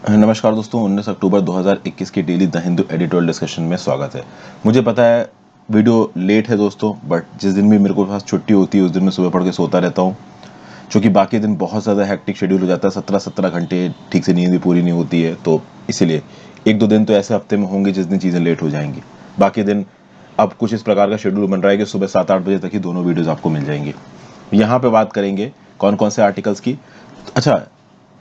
नमस्कार दोस्तों, 19 अक्टूबर 2021 की daily the Hindu editorial discussion में स्वागत है। मुझे पता है वीडियो लेट है दोस्तों, बट जिस दिन भी मेरे को पास छुट्टी होती है उस दिन मैं सुबह पढ़ के सोता रहता हूँ, क्योंकि बाकी दिन बहुत ज़्यादा हेक्टिक शेड्यूल हो जाता है। 17-17 घंटे ठीक से नींद भी पूरी नहीं होती है, तो इसीलिए एक दो दिन तो ऐसे हफ्ते में होंगे जिस दिन चीज़ें लेट हो जाएंगी। बाकी दिन अब कुछ इस प्रकार का शेड्यूल बन रहा है कि सुबह 7-8 बजे तक ही दोनों वीडियोज़ आपको मिल जाएंगी। यहाँ पे बात करेंगे कौन कौन से आर्टिकल्स की। अच्छा,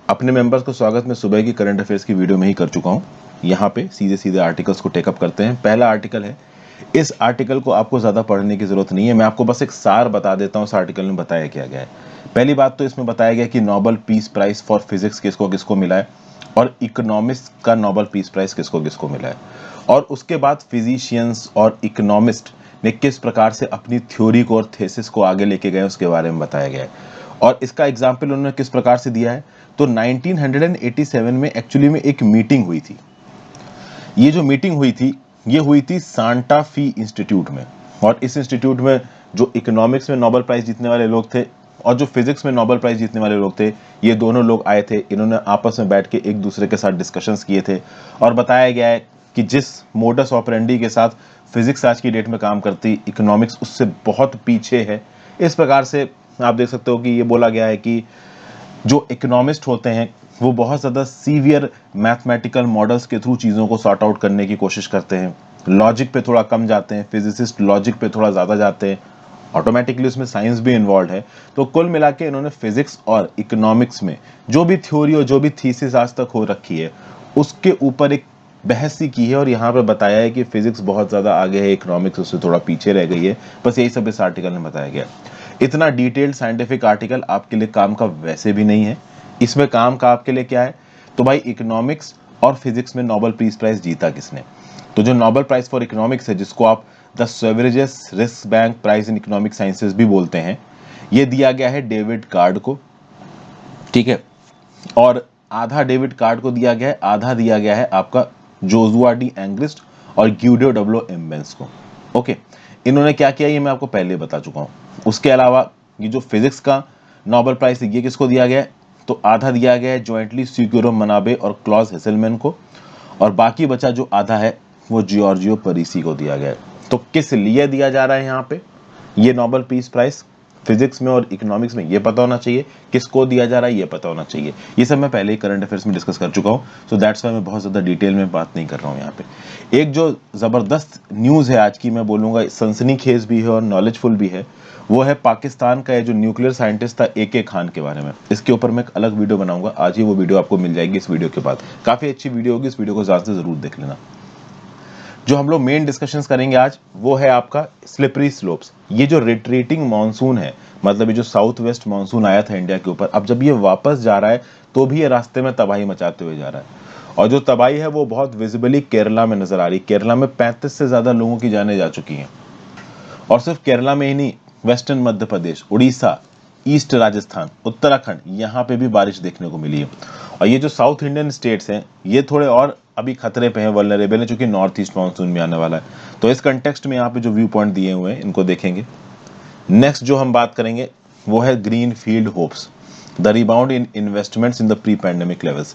अपने मेंबर्स को स्वागत मैं सुबह की करंट अफेयर्स की वीडियो में ही कर चुका हूँ। यहाँ पे सीधे सीधे आर्टिकल्स को टेकअप करते हैं। पहला आर्टिकल है, इस आर्टिकल को आपको ज़्यादा पढ़ने की ज़रूरत नहीं है, मैं आपको बस एक सार बता देता हूँ इस आर्टिकल में बताया क्या गया है। पहली बात तो इसमें बताया गया कि Nobel peace prize for physics किसको किसको मिला है और इकोनॉमिक्स का नोबेल पीस प्राइज किसको किसको मिला है, और उसके बाद फिजिशियंस और इकोनॉमिस्ट ने किस प्रकार से अपनी थ्योरी को और थेसिस को आगे लेके गए उसके बारे में बताया गया है। और इसका एग्जाम्पल उन्होंने किस प्रकार से दिया है, तो 1987 में एक्चुअली में एक मीटिंग हुई थी। ये जो मीटिंग हुई थी ये हुई थी सांता फी इंस्टीट्यूट में, और इस इंस्टीट्यूट में जो इकोनॉमिक्स में नोबेल प्राइज जीतने वाले लोग थे और जो फिजिक्स में नोबेल प्राइज जीतने वाले लोग थे, ये दोनों लोग आए थे। इन्होंने आपस में बैठ के एक दूसरे के साथ डिस्कशंस किए थे और बताया गया है कि जिस मोडस ऑपरेंडी के साथ फिजिक्स आज की डेट में काम करती, इकोनॉमिक्स उससे बहुत पीछे है। इस प्रकार से आप देख सकते हो कि ये बोला गया है कि जो इकोनॉमिस्ट होते हैं वो बहुत ज़्यादा सीवियर मैथमेटिकल मॉडल्स के थ्रू चीज़ों को सॉर्ट आउट करने की कोशिश करते हैं, लॉजिक पे थोड़ा कम जाते हैं, फिजिसिस्ट लॉजिक पे थोड़ा ज़्यादा जाते हैं, ऑटोमेटिकली उसमें साइंस भी इन्वॉल्व है। तो कुल मिला के इन्होंने फिजिक्स और इकोनॉमिक्स में जो भी थ्योरी और जो भी थीसिस आज तक हो रखी है उसके ऊपर एक बहस ही की है, और यहाँ पे बताया है कि फिजिक्स बहुत ज़्यादा आगे है, इकोनॉमिक्स उससे थोड़ा पीछे रह गई है। बस यही सब इस आर्टिकल में बताया गया। इतना डिटेल्ड साइंटिफिक आर्टिकल आपके लिए काम का वैसे भी नहीं है। इसमें काम का आपके लिए क्या है, तो भाई इकोनॉमिक्स और फिजिक्स में नोबेल पीस प्राइज जीता किसने। तो जो नोबेल प्राइज फॉर इकोनॉमिक्स है, जिसको आप the Sveriges Riksbank Prize in Economic Sciences भी बोलते हैं, ये दिया गया है डेविड कार्ड को, ठीक है। और आधा डेविड कार्ड को दिया गया है, आधा दिया गया है आपका जोजुआ डी एंग्लिस्ट और ग्यूडो डब्लो एम्बेंस को। ओके, इन्होंने क्या किया ये मैं आपको पहले बता चुका हूँ। उसके अलावा ये जो फिजिक्स का नोबेल प्राइज है ये किसको दिया गया है, तो आधा दिया गया है जॉइंटली सिक्यूरो मनाबे और क्लॉज हेसलमैन को, और बाकी बचा जो आधा है वो जियोर्जियो परीसी को दिया गया है। तो किस लिए दिया जा रहा है यहाँ पे ये नोबेल पीस प्राइज, फिजिक्स में और इकोनॉमिक्स में ये पता होना चाहिए, किसको दिया जा रहा है ये पता होना चाहिए। ये सब मैं पहले ही करंट अफेयर्स में डिस्कस कर चुका हूँ, सो दैट्स वाई मैं बहुत ज़्यादा डिटेल में बात नहीं कर रहा हूँ यहाँ पे। एक जो ज़बरदस्त न्यूज़ है आज की, मैं बोलूँगा सनसनीखेज भी है और नॉलेजफुल भी है, वो है पाकिस्तान का ये जो न्यूक्लियर साइंटिस्ट था AK खान के बारे में। इसके ऊपर मैं एक अलग वीडियो बनाऊंगा, आज ही वो वीडियो आपको मिल जाएगी इस वीडियो के बाद। काफ़ी अच्छी वीडियो होगी, इस वीडियो को ज़्यादा से ज़रूर देख लेना। जो हम लोग मेन डिस्कशंस करेंगे आज वो है आपका स्लिपरी स्लोप्स। ये जो रिट्रीटिंग मानसून है, मतलब ये जो साउथ वेस्ट मानसून आया था इंडिया के ऊपर, अब जब ये वापस जा रहा है तो भी ये रास्ते में तबाही मचाते हुए जा रहा है, और जो तबाही है वो बहुत विजिबली केरला में नजर आ रही है। केरला में 35 से ज्यादा लोगों की जानें जा चुकी हैं, और सिर्फ केरला में ही नहीं, वेस्टर्न मध्य प्रदेश, उड़ीसा, ईस्ट राजस्थान, उत्तराखंड, यहाँ पे भी बारिश देखने को मिली है। और ये जो साउथ इंडियन स्टेट्स हैं ये थोड़े और अभी खतरे पे हैं, वल्नरेबल है, चूंकि नॉर्थ ईस्ट मानसून में आने वाला है। तो इस कंटेक्स्ट में यहाँ पे जो व्यू पॉइंट दिए हुए हैं इनको देखेंगे। नेक्स्ट जो हम बात करेंगे वो है green field hopes, the rebound in investments in the pre pandemic levels.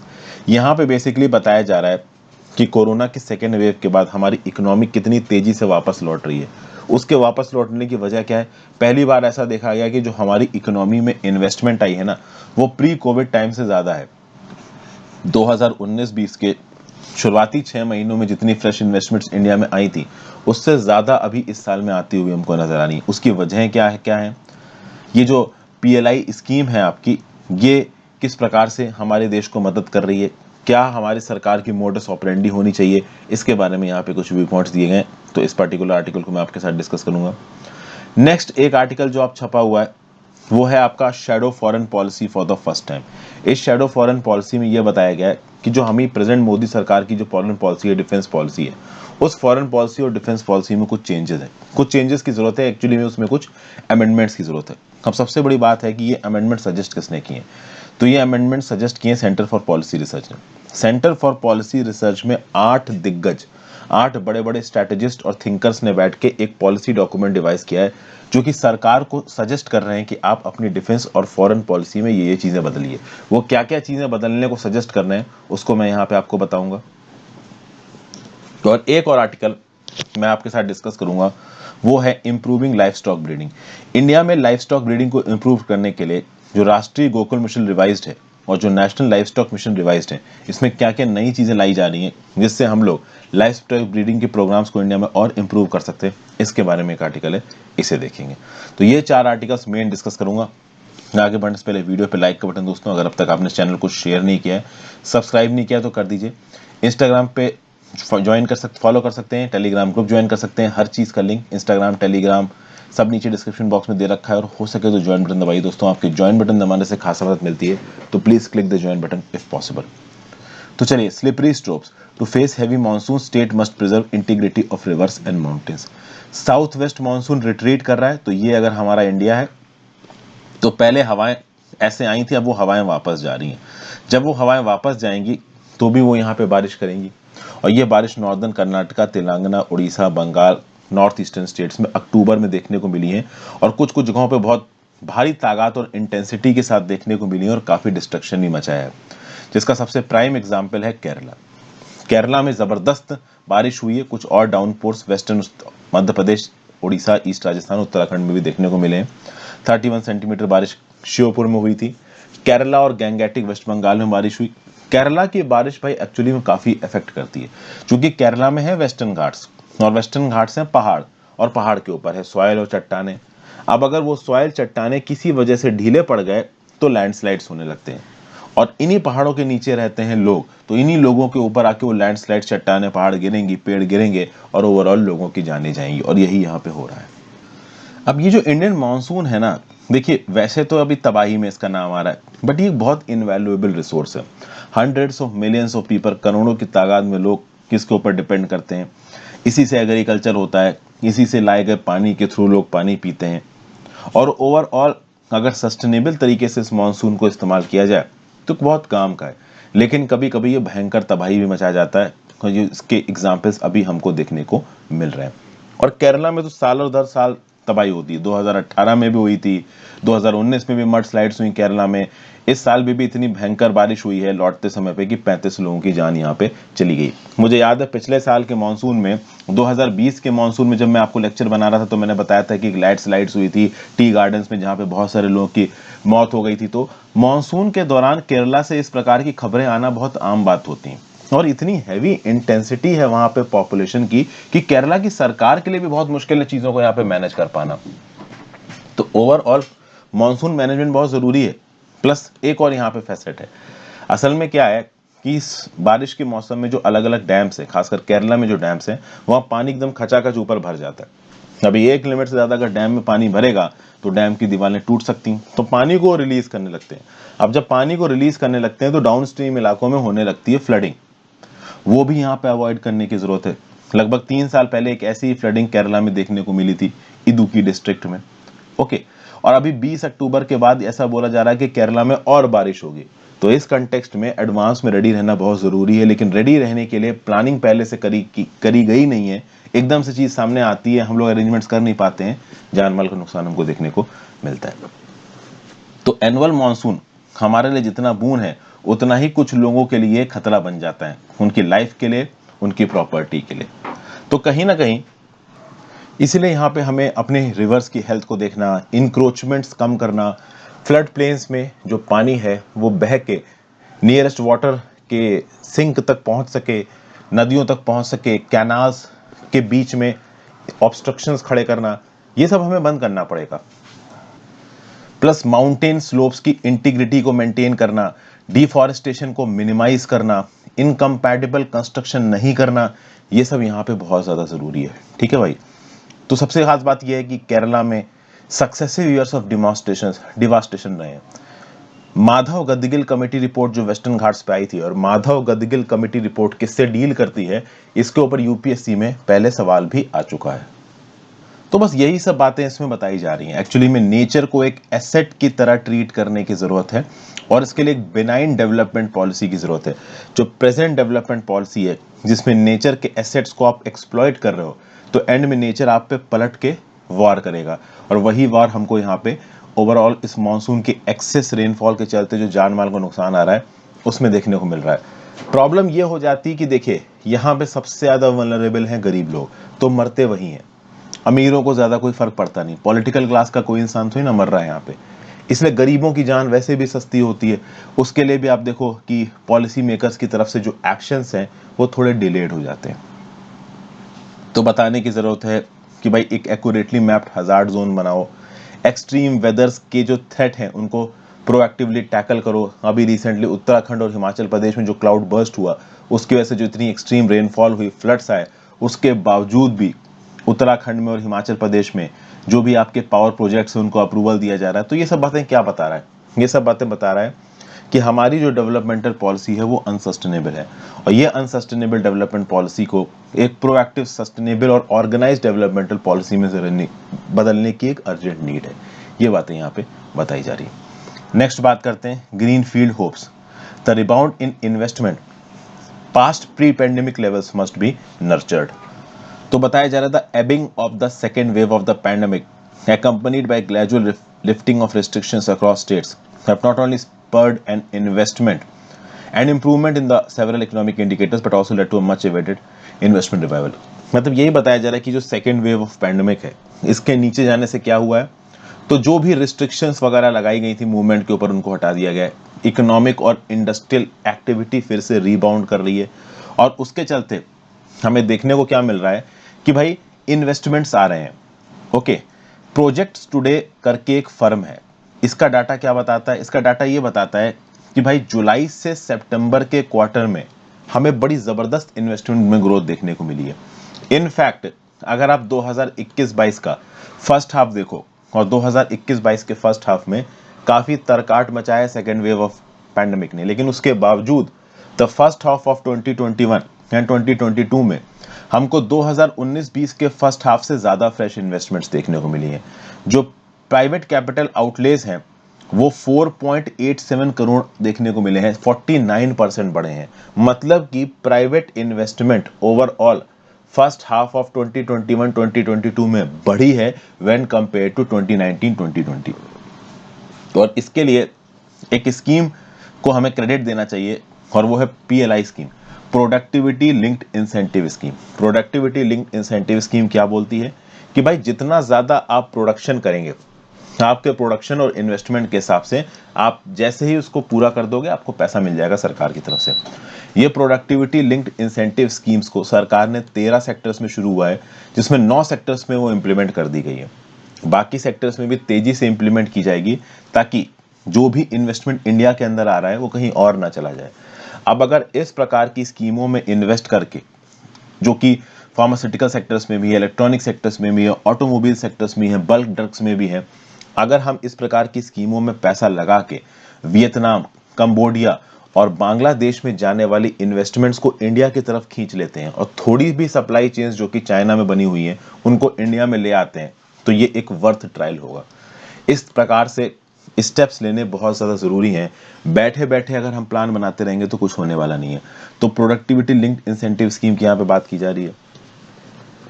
यहाँ पे बेसिकली बताया जा रहा है कि कोरोना के सेकेंड वेव के बाद हमारी इकोनॉमी कितनी तेजी से वापस लौट रही है। उसके वापस लौटने की वजह क्या है, पहली बार ऐसा देखा गया कि जो हमारी इकोनॉमी में इन्वेस्टमेंट आई है ना, वो प्री कोविड टाइम से ज़्यादा है। 2019-20 के शुरुआती 6 महीनों में जितनी फ्रेश इन्वेस्टमेंट्स इंडिया में आई थी उससे ज़्यादा अभी इस साल में आती हुई हमको नजर आ रही है। उसकी वजह क्या है, ये जो PLI स्कीम है आपकी, ये किस प्रकार से हमारे देश को मदद कर रही है, क्या हमारी सरकार की मोडस ऑपरेंडी होनी चाहिए, इसके बारे में यहाँ पे कुछ व्यू पॉइंट्स दिए गए। तो इस पर्टिकुलर आर्टिकल को मैं आपके साथ डिस्कस करूंगा। नेक्स्ट एक आर्टिकल जो आप छपा हुआ है वो है आपका shadow foreign policy for the first time. इस शैडो फॉरेन पॉलिसी में यह बताया गया है कि जो हमें प्रेजेंट मोदी सरकार की जो फॉरेन पॉलिसी है, डिफेंस पॉलिसी है, उस फॉरेन पॉलिसी और डिफेंस पॉलिसी में कुछ चेंजेस हैं, कुछ चेंजेस की जरूरत है। एक्चुअली में उसमें कुछ अमेंडमेंट्स की जरूरत है। अब सबसे बड़ी बात है कि ये अमेंडमेंट सजेस्ट किसने किए, तो ये अमेंडमेंट सजेस्ट किए सेंटर फॉर पॉलिसी रिसर्च ने। सेंटर फॉर पॉलिसी रिसर्च में 8 दिग्गज 8 बड़े बड़े स्ट्रैटेजिस्ट और थिंकर्स ने बैठ के एक पॉलिसी डॉक्यूमेंट डिवाइस किया है, जो कि सरकार को सजेस्ट कर रहे हैं कि आप अपनी डिफेंस और फॉरेन पॉलिसी में ये चीजें बदलिए। वो क्या क्या चीजें बदलने को सजेस्ट कर रहे हैं उसको मैं यहाँ पे आपको बताऊंगा। और एक और आर्टिकल मैं आपके साथ डिस्कस करूंगा, वो है improving life stock breeding. India में लाइफ स्टॉक ब्रीडिंग को इंप्रूव करने के लिए जो राष्ट्रीय गोकुल मिशन रिवाइज्ड है और जो national life stock mission revised है, इसमें क्या क्या नई चीजें लाई जा रही हैं जिससे हम लोग लाइफ स्टॉक ब्रीडिंग के प्रोग्राम्स को इंडिया में और इंप्रूव कर सकते हैं, इसके बारे में एक आर्टिकल है, इसे देखेंगे। तो ये 4 आर्टिकल्स मेन डिस्कस करूंगा। आगे बढ़ने से पहले वीडियो पे लाइक का बटन दोस्तों, अगर अब तक आपने चैनल को शेयर नहीं किया है, सब्सक्राइब नहीं किया तो कर दीजिए। इंस्टाग्राम पे ज्वाइन कर सकते, फॉलो कर सकते हैं, टेलीग्राम ग्रुप ज्वाइन कर सकते हैं। हर चीज़ का लिंक इंस्टाग्राम, टेलीग्राम सब नीचे डिस्क्रिप्शन बॉक्स में दे रखा है, और हो सके तो ज्वाइन बटन दबाइए दोस्तों। आपके ज्वाइन बटन दबाने से खासा मदद मिलती है, तो please click the join button if possible. तो चलिए, slippery slopes to face heavy monsoon, state must preserve integrity of rivers and mountains. South west monsoon retreat कर रहा है, तो ये अगर हमारा इंडिया है तो पहले हवाएं ऐसे आई थी, अब वो हवाएं वापस जा रही हैं। जब वो हवाएं वापस जाएंगी तो भी वो यहाँ पे बारिश करेंगी, और ये बारिश northern Karnataka, Telangana, Orissa, Bengal, north eastern states में अक्टूबर में देखने को मिली है, और कुछ कुछ जगहों पे बहुत भारी तादाद और इंटेंसिटी के साथ देखने को मिली है, और काफ़ी डिस्ट्रक्शन भी मचाया है, जिसका सबसे प्राइम एग्जाम्पल है केरला। केरला में ज़बरदस्त बारिश हुई है, कुछ और डाउनपोर्स वेस्टर्न मध्य प्रदेश, उड़ीसा, ईस्ट राजस्थान, उत्तराखंड में भी देखने को मिले हैं। 31 सेंटीमीटर बारिश श्योपुर में हुई थी। केरला और गैंगेटिक वेस्ट बंगाल में बारिश हुई। केरला की बारिश भाई एक्चुअली में काफ़ी इफेक्ट करती है, क्योंकि केरला में है वेस्टर्न घाट्स, और वेस्टर्न घाट्स हैं पहाड़, और पहाड़ के ऊपर है सॉइल और चट्टाने। अब अगर वो सॉइल चट्टाने किसी वजह से ढीले पड़ गए तो लैंडस्लाइड्स होने लगते हैं, और इन्हीं पहाड़ों के नीचे रहते हैं लोग, तो इन्हीं लोगों के ऊपर आके वो लैंडस्लाइड, चट्टाने, पहाड़ गिरेंगी, पेड़ गिरेंगे, और ओवरऑल लोगों की जानें जाएंगी, और यही यहाँ पे हो रहा है। अब ये जो इंडियन मानसून है ना, देखिए वैसे तो अभी तबाही में इसका नाम आ रहा है, बट ये बहुत इनवैल्यूएबल रिसोर्स है। Hundreds of millions of people, करोड़ों की तादाद में लोग किसके ऊपर डिपेंड करते हैं, इसी से एग्रीकल्चर होता है, इसी से लाए गए पानी के थ्रू लोग पानी पीते हैं, और ओवरऑल अगर सस्टेनेबल तरीके से इस मानसून को इस्तेमाल किया जाए तो बहुत काम का है। लेकिन कभी कभी ये भयंकर तबाही भी मचा जाता है, और ये इसके एग्जाम्पल्स अभी हमको देखने को मिल रहे हैं। और केरला में तो साल और दर साल तबाही होती है, 2018 में भी हुई थी, 2019 में भी मड स्लाइड्स हुई केरला में। इस साल भी इतनी भयंकर बारिश हुई है लौटते समय पे कि 35 लोगों की जान यहाँ पे चली गई। मुझे याद है पिछले साल के मानसून में, 2020 के मानसून में, जब मैं आपको लेक्चर बना रहा था तो मैंने बताया था कि एक लैंड स्लाइड्स हुई थी टी गार्डन्स में, जहाँ पे बहुत सारे लोगों की मौत हो गई थी। तो मानसून के दौरान केरला से इस प्रकार की खबरें आना बहुत आम बात होती हैं, और इतनी हैवी इंटेंसिटी है वहां पे पॉपुलेशन की कि केरला की सरकार के लिए भी बहुत मुश्किल है चीजों को यहाँ पे मैनेज कर पाना। तो ओवरऑल मानसून मैनेजमेंट बहुत जरूरी है। प्लस एक और यहाँ पे फैसेट है, असल में क्या है कि इस बारिश के मौसम में जो अलग अलग डैम्स है, खासकर केरला में जो डैम्स है, वहाँ पानी एकदम खचाखच ऊपर भर जाता है। अभी 1 लिमिट से ज्यादा अगर डैम में पानी भरेगा तो डैम की दीवारें टूट सकती हैं, तो पानी को रिलीज करने लगते हैं। अब जब पानी को रिलीज करने लगते हैं तो डाउन स्ट्रीम इलाकों में होने लगती है फ्लडिंग, वो भी यहाँ पे अवॉइड करने की जरूरत है। लगभग 3 साल पहले एक ऐसी फ्लडिंग केरला में देखने को मिली थी, इदुक्की डिस्ट्रिक्ट में। ओके, और अभी 20 अक्टूबर के बाद ऐसा बोला जा रहा है कि केरला में और बारिश होगी। तो इस कंटेक्स्ट में एडवांस में रेडी रहना बहुत जरूरी है, लेकिन रेडी रहने के लिए प्लानिंग पहले से करी गई नहीं है। एकदम से चीज सामने आती है, हम लोग अरेंजमेंट्स कर नहीं पाते हैं, जान माल का नुकसान हमको देखने को मिलता है। तो एनुअल मानसून हमारे लिए जितना बून है, उतना ही कुछ लोगों के लिए खतरा बन जाता है, उनकी लाइफ के लिए, उनकी प्रॉपर्टी के लिए। तो कहीं ना कहीं इसलिए यहाँ पे हमें अपने रिवर्स की हेल्थ को देखना, इंक्रोचमेंट्स कम करना, फ्लड प्लेन्स में जो पानी है वो बह के नियरेस्ट वाटर के सिंक तक पहुँच सके, नदियों तक पहुँच सके, कैनाल्स के बीच में ऑब्स्ट्रक्शंस खड़े करना, ये सब हमें बंद करना पड़ेगा। प्लस माउंटेन स्लोप्स की इंटीग्रिटी को मेंटेन करना, डिफॉरेस्टेशन को मिनिमाइज करना, इनकम्पैटिबल कंस्ट्रक्शन नहीं करना, ये सब यहाँ पे बहुत ज़्यादा ज़रूरी है। ठीक है भाई। तो सबसे खास बात यह है कि केरला में सक्सेसिव ईयर्स ऑफ डिवास्टेशन रहे हैं। माधव गदगिल कमेटी रिपोर्ट जो वेस्टर्न घाट्स पे आई थी, और माधव गदगिल कमेटी रिपोर्ट किससे डील करती है, इसके ऊपर यूपीएससी में पहले सवाल भी आ चुका है। तो बस यही सब बातें इसमें बताई जा रही हैं। एक्चुअली में नेचर को एक एसेट की तरह ट्रीट करने की जरूरत है और इसके लिए एक बिनाइन डेवलपमेंट पॉलिसी की जरूरत है। जो प्रेजेंट डेवलपमेंट पॉलिसी है जिसमें नेचर के एसेट्स को आप एक्सप्लॉइट कर रहे हो, तो एंड में नेचर आप पे पलट के वॉर करेगा, और वही वॉर हमको यहाँ पे ओवरऑल इस मानसून के एक्सेस रेनफॉल के चलते जो जान माल को नुकसान आ रहा है उसमें देखने को मिल रहा है। प्रॉब्लम ये हो जाती है कि देखिए यहाँ पे सबसे ज्यादा वल्नरेबल हैं गरीब लोग, तो मरते वही हैं। अमीरों को ज्यादा कोई फर्क पड़ता नहीं, पॉलिटिकल क्लास का कोई इंसान थोड़ी ना मर रहा है यहाँ पे। इसलिए गरीबों की जान वैसे भी सस्ती होती है। उसके लिए भी आप देखो कि पॉलिसी मेकर्स की तरफ से जो एक्शंस हैं वो थोड़े डिलेड हो जाते हैं। तो बताने की जरूरत है कि भाई एक एक्यूरेटली मैप्ड हजार्ड जोन बनाओ, एक्सट्रीम वेदर्स के जो थ्रेट हैं उनको प्रोएक्टिवली टैकल करो। अभी रिसेंटली उत्तराखंड और हिमाचल प्रदेश में जो क्लाउड बर्स्ट हुआ, उसकी वजह से जो इतनी एक्सट्रीम रेनफॉल हुई, फ्लड्स आए, उसके बावजूद भी उत्तराखंड में और हिमाचल प्रदेश में जो भी आपके पावर प्रोजेक्ट्स हैं उनको अप्रूवल दिया जा रहा है। तो ये सब बातें क्या बता रहा है? ये सब बातें बता रहा है कि हमारी जो डेवलपमेंटल पॉलिसी है वो अनसस्टेनेबल है, और ये अनसस्टेनेबल डेवलपमेंट पॉलिसी को एक प्रोएक्टिव, सस्टेनेबल और ऑर्गेनाइज्ड डेवलपमेंटल पॉलिसी में बदलने की एक अर्जेंट नीड है। ये बातें यहाँ पे बताई जा रही है। नेक्स्ट बात करते हैं green field hopes. The rebound in investment past pre pandemic levels must be nurtured. तो बताया जा रहा था Ebbing of the second wave of the pandemic accompanied by gradual lifting of restrictions across states have not only spurred an investment and improvement in the several economic indicators but also led to a much awaited investment revival। मतलब यही बताया जा रहा है कि जो second wave of pandemic है इसके नीचे जाने से क्या हुआ है, तो जो भी रिस्ट्रिक्शंस वगैरह लगाई गई थी मूवमेंट के ऊपर उनको हटा दिया गया है। इकोनॉमिक और इंडस्ट्रियल एक्टिविटी फिर से रीबाउंड कर रही है, और उसके चलते हमें देखने को क्या मिल रहा है कि भाई इन्वेस्टमेंट्स आ रहे हैं। ओके, प्रोजेक्ट्स टुडे करके एक फर्म है, इसका डाटा क्या बताता है? इसका डाटा ये बताता है कि भाई जुलाई से सितंबर के क्वार्टर में हमें बड़ी जबरदस्त इन्वेस्टमेंट में ग्रोथ देखने को मिली है। इनफैक्ट अगर आप 2021-22 का फर्स्ट हाफ देखो, और 2021-22 के फर्स्ट हाफ में काफी तरकाट मचाया सेकेंड वेव ऑफ पैंडेमिक ने, लेकिन उसके बावजूद the first half of 2021 and 2022 में हमको 2019-20 के फर्स्ट हाफ से ज्यादा फ्रेश इन्वेस्टमेंट्स देखने को मिली हैं। जो प्राइवेट कैपिटल आउटलेज हैं वो 4.87 करोड़ देखने को मिले हैं, 49% बढ़े हैं। मतलब कि private investment overall first half of 2021-2022 में बढ़ी है व्हेन कंपेयर टू 2019-2020। और इसके लिए एक स्कीम को हमें क्रेडिट देना चाहिए, और वो है PLI scheme, productivity linked incentive scheme. Productivity linked incentive scheme क्या बोलती है कि भाई जितना ज्यादा आप प्रोडक्शन करेंगे, आपके प्रोडक्शन और इन्वेस्टमेंट के हिसाब से आप जैसे ही उसको पूरा कर दोगे आपको पैसा मिल जाएगा सरकार की तरफ से। ये प्रोडक्टिविटी लिंक्ड इंसेंटिव स्कीम्स को सरकार ने 13 सेक्टर्स में शुरू हुआ है, जिसमें 9 सेक्टर्स में वो इंप्लीमेंट कर दी गई है। बाकी सेक्टर्स में भी तेजी से इंप्लीमेंट की जाएगी ताकि जो भी इन्वेस्टमेंट इंडिया के अंदर आ रहा है वो कहीं और ना चला जाए। अब अगर इस प्रकार की स्कीमों में इन्वेस्ट करके, जो कि फार्मास्यूटिकल सेक्टर्स में भी है, इलेक्ट्रॉनिक सेक्टर्स में भी है, ऑटोमोबाइल सेक्टर्स में है, बल्क ड्रग्स में भी है, अगर हम इस प्रकार की स्कीमों में पैसा लगा के वियतनाम, कंबोडिया और बांग्लादेश में जाने वाली इन्वेस्टमेंट्स को इंडिया की तरफ खींच लेते हैं और थोड़ी भी सप्लाई चेन्स जो कि चाइना में बनी हुई हैं उनको इंडिया में ले आते हैं, तो ये एक वर्थ ट्रायल होगा। इस प्रकार से स्टेप्स लेने बहुत ज़्यादा ज़रूरी हैं। बैठे बैठे अगर हम प्लान बनाते रहेंगे तो कुछ होने वाला नहीं है। तो प्रोडक्टिविटी लिंक्ड इंसेंटिव स्कीम की यहाँ पे बात की जा रही है,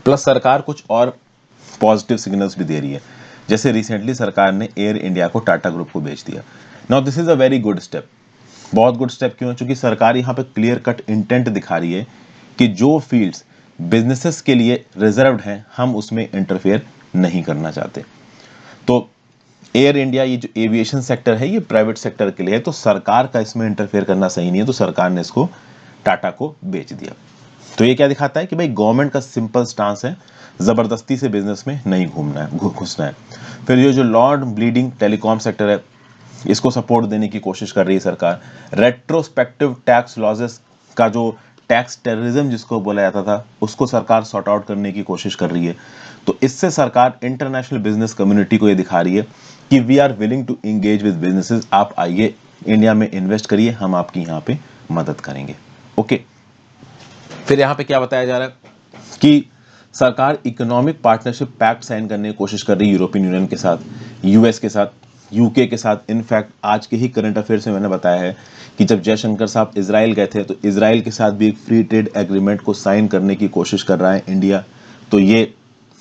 प्लस सरकार कुछ और पॉजिटिव सिग्नल्स भी दे रही है। जैसे रिसेंटली सरकार ने एयर इंडिया को टाटा ग्रुप को बेच दिया। Now this is a very good step. बहुत गुड स्टेप क्यों? क्योंकि सरकार यहाँ पे क्लियर कट इंटेंट दिखा रही है कि जो फील्ड्स बिजनेसेस के लिए रिजर्व्ड हैं हम उसमें इंटरफेयर नहीं करना चाहते। तो एयर इंडिया, ये जो एविएशन सेक्टर है, ये प्राइवेट सेक्टर के लिए है, तो सरकार का इसमें इंटरफेयर करना सही नहीं है, तो सरकार ने इसको टाटा को बेच दिया। तो ये क्या दिखाता है कि भाई गवर्नमेंट का सिंपल स्टांस है, जबरदस्ती से बिजनेस में नहीं घुसना है। फिर ये जो लॉर्ड ब्लीडिंग टेलीकॉम सेक्टर है, इसको सपोर्ट देने की कोशिश कर रही है सरकार। रेट्रोस्पेक्टिव टैक्स लॉजेस का जो टैक्स टेररिज्म जिसको बोला जाता था, उसको सरकार सॉर्ट आउट करने की कोशिश कर रही है। तो इससे सरकार इंटरनेशनल बिजनेस कम्युनिटी को ये दिखा रही है कि we are willing to engage with businesses, आप आइए इंडिया में इन्वेस्ट करिए, हम आपकी यहाँ पे मदद करेंगे। ओके, फिर यहाँ पे क्या बताया जा रहा है कि सरकार इकोनॉमिक पार्टनरशिप पैक्ट साइन करने की कोशिश कर रही है यूरोपियन यूनियन के साथ, यूएस के साथ, यूके के साथ। इनफैक्ट आज के ही करंट अफेयर्स में मैंने बताया है कि जब जयशंकर साहब इजराइल गए थे तो इजराइल के साथ भी एक फ्री ट्रेड एग्रीमेंट को साइन करने की कोशिश कर रहा है इंडिया। तो ये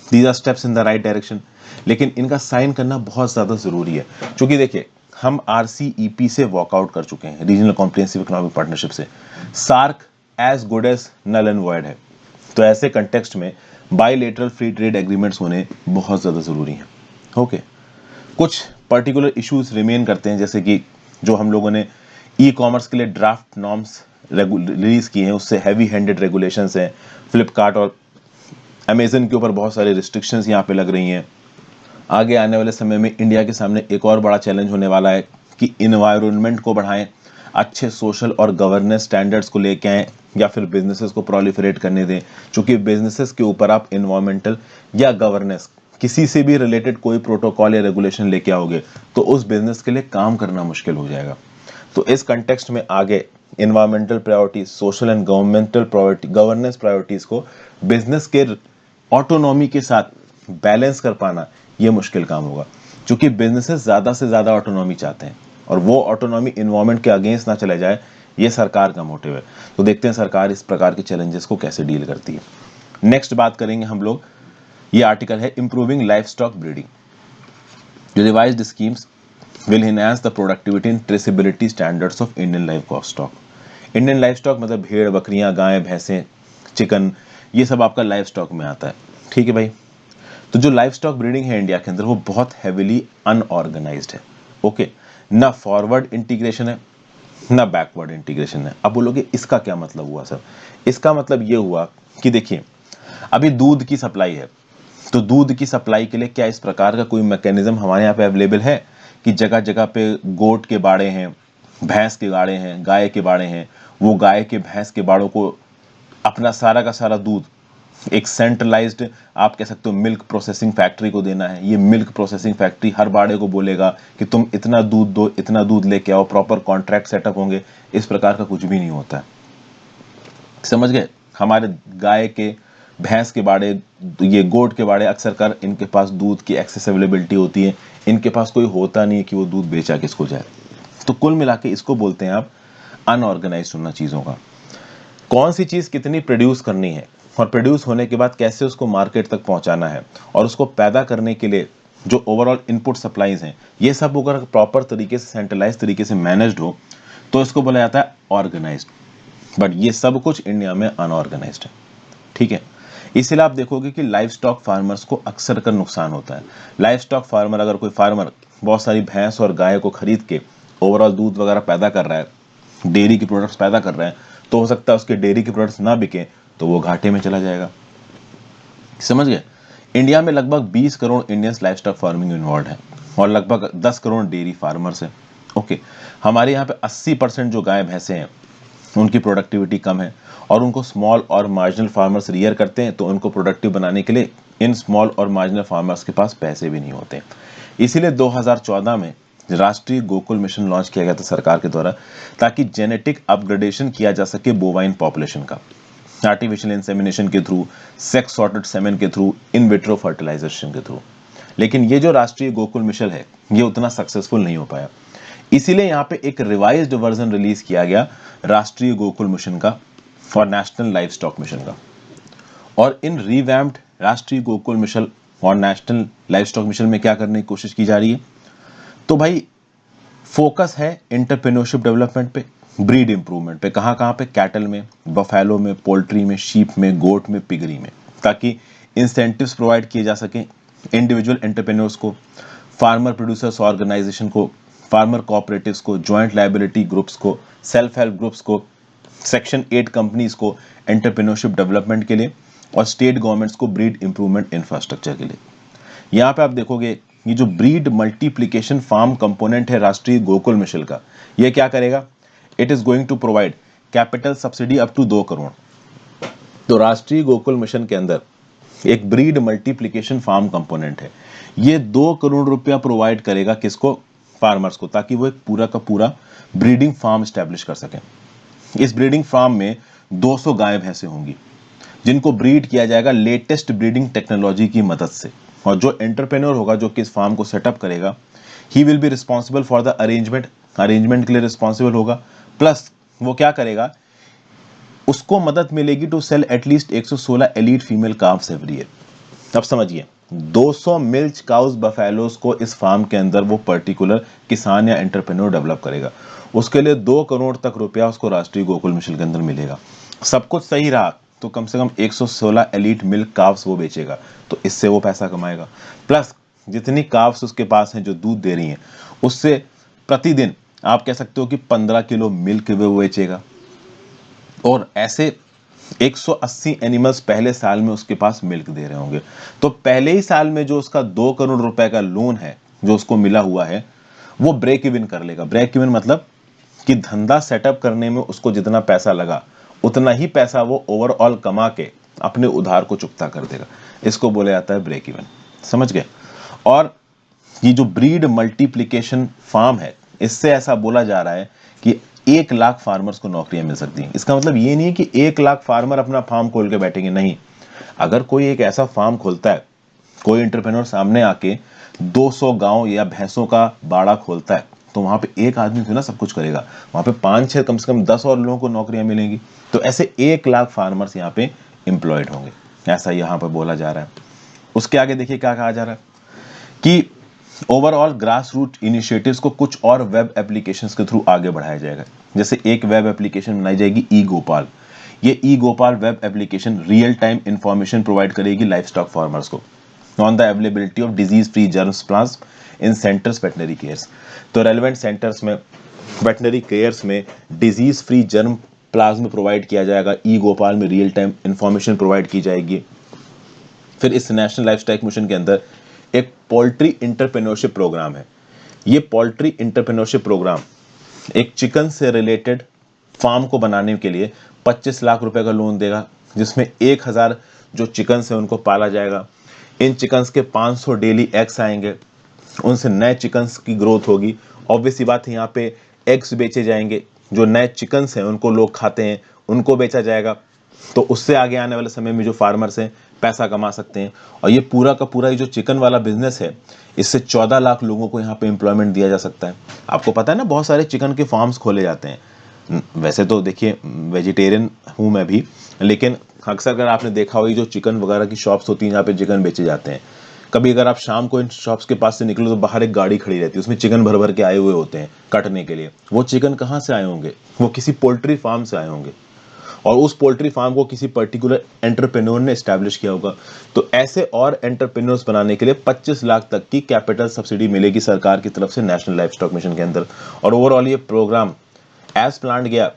these are steps in the right direction, लेकिन इनका साइन करना बहुत ज़्यादा ज़रूरी है, क्योंकि देखिए हम RCEP से वॉकआउट कर चुके हैं, रीजनल कॉम्प्रिहेंसिव इकोनॉमिक पार्टनरशिप से। SAARC as good as null and void है। तो ऐसे कंटेक्स्ट में बायलैटरल फ्री ट्रेड एग्रीमेंट्स होने बहुत ज़्यादा ज़रूरी हैं। ओके, कुछ पर्टिकुलर इश्यूज रिमेन करते हैं, जैसे कि जो हम लोगों ने ई-कॉमर्स के लिए ड्राफ्ट नॉर्म्स रिलीज किए हैं, उससे हैवी हैंडेड रेगुलेशंस हैं। फ्लिपकार्ट और अमेजन के ऊपर बहुत सारी रिस्ट्रिक्शंस यहाँ पे लग रही हैं। आगे आने वाले समय में इंडिया के सामने एक और बड़ा चैलेंज होने वाला है कि इन्वायरमेंट को बढ़ाएं, अच्छे सोशल और गवर्नेंस स्टैंडर्ड्स को लेके आएं, या फिर बिजनेसेस को प्रोलिफरेट करने दें। क्योंकि बिजनेसेस के ऊपर आप इन्वायरमेंटल या गवर्नेंस किसी से भी रिलेटेड कोई प्रोटोकॉल या रेगुलेशन लेके आओगे तो उस बिजनेस के लिए काम करना मुश्किल हो जाएगा। तो इस कंटेक्स्ट में आगे environmental priorities, social and governance priorities को बिजनेस के ऑटोनॉमी के साथ बैलेंस कर पाना ये मुश्किल काम होगा, क्योंकि बिजनेसेस ज़्यादा से ज़्यादा ऑटोनॉमी चाहते हैं और वो ऑटोनॉमी इन्वायरमेंट के अगेंस्ट ना चले जाए, ये सरकार का मोटिव है। तो देखते हैं सरकार इस प्रकार के चैलेंजेस को कैसे डील करती है। नेक्स्ट बात करेंगे हम लोग, ये आर्टिकल है इंप्रूविंग लाइफ स्टॉक ब्रीडिंग। जो revised schemes will enhance the productivity and traceability standards of Indian livestock. Indian life stock मतलब भेड़, बकरियां, गायें, भैंसें, चिकन, ये सब आपका लाइफ स्टॉक में आता है। ठीक है भाई। तो जो लाइफ स्टॉक ब्रीडिंग है इंडिया के अंदर वो बहुत हैविली अनऑर्गेनाइज्ड है। ओके, ना फॉरवर्ड इंटीग्रेशन है ना बैकवर्ड इंटीग्रेशन है। अब बोलोगे इसका क्या मतलब हुआ सर? इसका मतलब ये हुआ कि देखिए अभी दूध की सप्लाई है, तो दूध की सप्लाई के लिए क्या इस प्रकार का कोई मैकेनिज्म हमारे यहाँ पे अवेलेबल है कि जगह जगह पे गोट के बाड़े हैं, भैंस के बाड़े हैं, गाय के बाड़े हैं, वो गाय के भैंस के बाड़ों को अपना सारा का सारा दूध एक सेंट्रलाइज्ड आप कह सकते हो मिल्क प्रोसेसिंग फैक्ट्री को देना है। ये मिल्क प्रोसेसिंग फैक्ट्री हर बाड़े को बोलेगा कि तुम इतना दूध दो, इतना दूध लेके आओ, प्रॉपर कॉन्ट्रैक्ट सेटअप होंगे। इस प्रकार का कुछ भी नहीं होता है, समझ गए? हमारे गाय के, भैंस के बाड़े, ये गोट के बाड़े अक्सर कर इनके पास दूध की एक्सेस अवेलेबिलिटी होती है, इनके पास कोई होता नहीं है कि वो दूध बेचा किसको जाए। तो कुल मिला के इसको बोलते हैं आप अनऑर्गेनाइज्ड होना चीज़ों का। कौन सी चीज़ कितनी प्रोड्यूस करनी है और प्रोड्यूस होने के बाद कैसे उसको मार्केट तक पहुंचाना है और उसको पैदा करने के लिए जो ओवरऑल इनपुट सप्लाईज हैं, ये सब अगर प्रॉपर तरीके से सेंट्रलाइज तरीके से मैनेज्ड हो तो इसको बोला जाता है ऑर्गेनाइज्ड। बट ये सब कुछ इंडिया में अनऑर्गेनाइज्ड है। ठीक है, इसलिए आप देखोगे कि लाइफ स्टॉक फार्मर्स को अक्सर कर नुकसान होता है। लाइफ स्टॉक फार्मर, अगर कोई फार्मर बहुत सारी भैंस और गाय को खरीद के ओवरऑल दूध वगैरह पैदा कर रहा है, डेयरी के प्रोडक्ट्स पैदा कर रहा है, तो हो सकता है उसके डेयरी के प्रोडक्ट्स ना बिके तो वो घाटे में चला जाएगा। समझ गए? इंडिया में लगभग 20 crore Indians life stock farming involve है और लगभग 10 करोड़ डेयरी फार्मर्स हैं। ओके, हमारे यहाँ पे 80% जो गाय भैंसे हैं उनकी प्रोडक्टिविटी कम है और उनको स्मॉल और मार्जिनल फार्मर्स रियर करते हैं, तो उनको प्रोडक्टिव बनाने के लिए इन स्मॉल और मार्जिनल फार्मर्स के पास पैसे भी नहीं होते। इसीलिए 2014 में राष्ट्रीय गोकुल मिशन लॉन्च किया गया था सरकार के द्वारा, ताकि जेनेटिक अपग्रेडेशन किया जा सके बोवाइन पॉपुलेशन का, आर्टिफिशियल इंसेमिनेशन के थ्रू, सेक्स सॉर्टेड सेमेन के थ्रू, इन विट्रो फर्टिलाइजेशन के थ्रू। लेकिन ये जो राष्ट्रीय गोकुल मिशन है ये उतना सक्सेसफुल नहीं हो पाया। इसीलिए यहाँ पे एक रिवाइज्ड वर्जन रिलीज किया गया राष्ट्रीय गोकुल मिशन का और नेशनल लाइफ स्टॉक मिशन का। और इन रिवैम्प्ड राष्ट्रीय गोकुल मिशन और नेशनल लाइफ स्टॉक मिशन में क्या करने की कोशिश की जा रही है? तो भाई फोकस है एंटरप्रेन्योरशिप डेवलपमेंट पे, ब्रीड इंप्रूवमेंट पे। कहाँ कहाँ पे? कैटल में, बफेलो में, पोल्ट्री में, शीप में, गोट में, पिगरी में, ताकि इंसेंटिव्स प्रोवाइड किए जा सकें इंडिविजुअल एंटरप्रेन्योर्स को, फार्मर प्रोड्यूसर्स ऑर्गेनाइजेशन को, फार्मर कोऑपरेटिव्स को, जॉइंट लायबिलिटी ग्रुप्स को, सेल्फ हेल्प ग्रुप्स को, सेक्शन 8 कंपनीज को एंटरप्रेन्योरशिप डेवलपमेंट के लिए, और स्टेट गवर्नमेंट्स को ब्रीड इंप्रूवमेंट इंफ्रास्ट्रक्चर के लिए। यहाँ पे आप देखोगे ये जो ब्रीड मल्टीप्लिकेशन फार्म कंपोनेंट है राष्ट्रीय गोकुल मिशन का, ये क्या करेगा? It is going to provide capital subsidy up to 2 crore. तो राष्ट्रीय गोकुल मिशन के अंदर एक ब्रीड मल्टीप्लिकेशन फार्म कंपोनेंट है, ये 2 करोड़ रुपया प्रोवाइड करेगा किसको? फार्मर्स को, ताकि वो एक पूरा का पूरा ब्रीडिंग फार्म स्टैब्लिश कर सकें। इस ब्रीडिंग फार्म में 200 गाय भैंसे होंगी, जिनको ब्रीड किया जाएगा लेटेस्ट ब्रीडिंग टेक्नोलॉजी की मदद से। और जो एंटरप्रेन्योर होगा जो कि इस फार्म को सेटअप करेगा, he will be responsible for the arrangement के लिए रिस्पॉन्सिबल होगा। प्लस वो क्या करेगा, उसको मदद मिलेगी to sell at least 116 elite female cows every year. अब समझिए, 200 मिल्च काउस बफेलोस को इस फार्म के अंदर वो पर्टिकुलर किसान या एंटरप्रेन्योर डेवलप करेगा। उसके लिए 2 करोड़ तक रुपया उसको राष्ट्रीय गोकुल मिशन के अंदर मिलेगा। सब कुछ सही रहा तो कम से कम 116 एलीट मिल्क काव्स वो बेचेगा, तो इससे वो पैसा कमाएगा। प्लस जितनी काव्स उसके पास हैं जो दूध दे रही हैं, उससे प्रतिदिन आप कह सकते हो कि 15 किलो मिल्क वो बेचेगा। और ऐसे 180 एनिमल्स पहले साल में उसके पास मिल्क दे रहे होंगे। तो पहले ही साल में जो उसका 2 करोड़ रुपए का लोन है जो उसको मिला हुआ है, वो ब्रेक इवन कर लेगा। ब्रेक इवन मतलब कि धंधा सेटअप करने में उसको जितना पैसा लगा उतना ही पैसा वो ओवरऑल कमा के अपने उधार को चुकता कर देगा। इसको बोला जाता है ब्रेक इवन। समझ गए? और ये जो ब्रीड मल्टीप्लिकेशन फार्म है, इससे ऐसा बोला जा रहा है कि 1 लाख फार्मर्स को नौकरियां मिल सकती हैं। इसका मतलब ये नहीं है कि 1 लाख फार्मर अपना फार्म खोल के बैठेंगे, नहीं। अगर कोई एक ऐसा फार्म खोलता है, कोई एंटरप्रेन्योर सामने आके 200 गांव या भैंसों का बाड़ा खोलता है, तो वहां पे एक आदमी तो ना सब कुछ करेगा, वहां पे 5-6 कम से कम 10 और लोगों को नौकरियां मिलेंगी। तो ऐसे 1 लाख फार्मर्स यहाँ पे एम्प्लॉयड होंगे, ऐसा यहाँ पे बोला जा रहा है। उसके आगे देखिए क्या कहा जा रहा है कि ओवरऑल ग्रास रूट इनिशिएटिव्स को कुछ और वेब एप्लीकेशंस के थ्रू आगे बढ़ाया जाएगा। जैसे एक वेब एप्लीकेशन बनाई जाएगी ई गोपाल। ये e Gopala web application real time information provide करेगी लाइफ स्टॉक फार्मर्स को on the availability of disease free germplasm in centres veterinary cares. तो रेलिवेंट सेंटर्स में, वेटनरी केयर्स में disease free germplasm provide किया जाएगा। ई गोपाल में real time information provide की जाएगी। फिर इस नेशनल लाइफ स्टॉक मिशन के अंदर एक पोल्ट्री इंटरप्रेन्योरशिप प्रोग्राम है। ये पोल्ट्री इंटरप्रेन्योरशिप प्रोग्राम एक चिकन से रिलेटेड फार्म को बनाने के लिए 25 लाख रुपए का लोन देगा, जिसमें 1000 जो चिकन्स हैं उनको पाला जाएगा। इन चिकन्स के 500 डेली एग्स आएंगे, उनसे नए चिकन्स की ग्रोथ होगी। ऑब्वियस सी बात है, यहाँ पे एग्स बेचे जाएंगे, जो नए चिकन्स हैं उनको लोग खाते हैं, उनको बेचा जाएगा। तो उससे आगे आने वाले समय में जो फार्मर्स हैं पैसा कमा सकते हैं। और ये पूरा का पूरा ये जो चिकन वाला बिजनेस है, इससे 14 लाख लोगों को यहाँ पे एम्प्लॉयमेंट दिया जा सकता है। आपको पता है ना, बहुत सारे चिकन के फार्म्स खोले जाते हैं। वैसे तो देखिए, वेजिटेरियन हूँ मैं भी, लेकिन अक्सर अगर आपने देखा हो, ये जो चिकन वगैरह की शॉप्स होती हैं जहाँ पे चिकन बेचे जाते हैं, कभी अगर आप शाम को इन शॉप्स के पास से निकलो तो बाहर एक गाड़ी खड़ी रहती है, उसमें चिकन भर भर के आए हुए होते हैं काटने के लिए। वो चिकन कहाँ से आए होंगे? वो किसी पोल्ट्री फार्म से आए होंगे, और उस पोल्ट्री फार्म को किसी पर्टिकुलर एंटरप्रेन्योर ने एस्टैब्लिश किया होगा। तो ऐसे और एंटरप्रेन्योर्स बनाने के लिए 25 लाख तक की कैपिटल सब्सिडी मिलेगी सरकार की तरफ से नेशनल लाइफ स्टॉक मिशन के अंदर। और ओवरऑल ये प्रोग्राम एज प्लान गया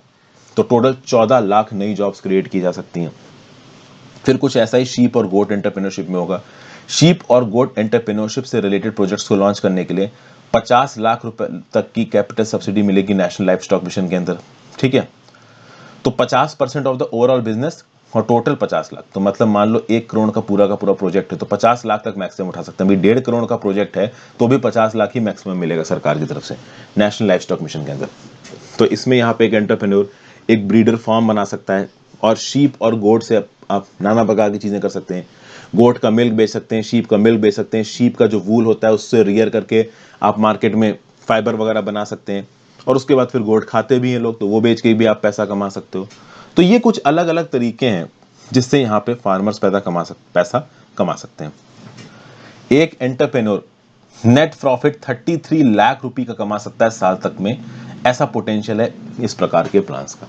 तो टोटल 14 लाख नई जॉब्स क्रिएट की जा सकती हैं। फिर कुछ ऐसा ही शीप और गोट एंटरप्रेन्योरशिप में होगा। शीप और गोट एंटरप्रेन्योरशिप से रिलेटेड प्रोजेक्ट्स को लॉन्च करने के लिए 50 लाख रुपए तक की कैपिटल सब्सिडी मिलेगी नेशनल लाइफ स्टॉक मिशन के अंदर। ठीक है, तो 50% ऑफ द ओवरऑल बिजनेस और टोटल 50 लाख। तो मतलब मान लो 1 करोड़ का पूरा प्रोजेक्ट है तो 50 लाख तक मैक्सिमम उठा सकते हैं। भाई 1.5 करोड़ का प्रोजेक्ट है तो भी 50 लाख ही मैक्सिमम मिलेगा सरकार की तरफ से नेशनल लाइफ स्टॉक मिशन के अंदर। तो इसमें यहाँ पे एक एंटरप्रेन्योर एक ब्रीडर फार्म बना सकता है, और शीप और गोट से आप नाना प्रकार की चीजें कर सकते हैं। गोट का मिल्क बेच सकते हैं, शीप का मिल्क बेच सकते हैं, शीप का जो वूल होता है उससे रियर करके आप मार्केट में फाइबर वगैरह बना सकते हैं। और उसके बाद फिर गोट खाते भी हैं लोग, तो वो बेच के भी आप पैसा कमा सकते हो। तो ये कुछ अलग अलग तरीके हैं जिससे यहाँ पे फार्मर्स पैसा कमा सकते हैं। एक एंटरप्रेन्योर नेट प्रॉफिट 33 लाख रुपए का कमा सकता है साल तक में, ऐसा पोटेंशियल है इस प्रकार के प्लान्स का।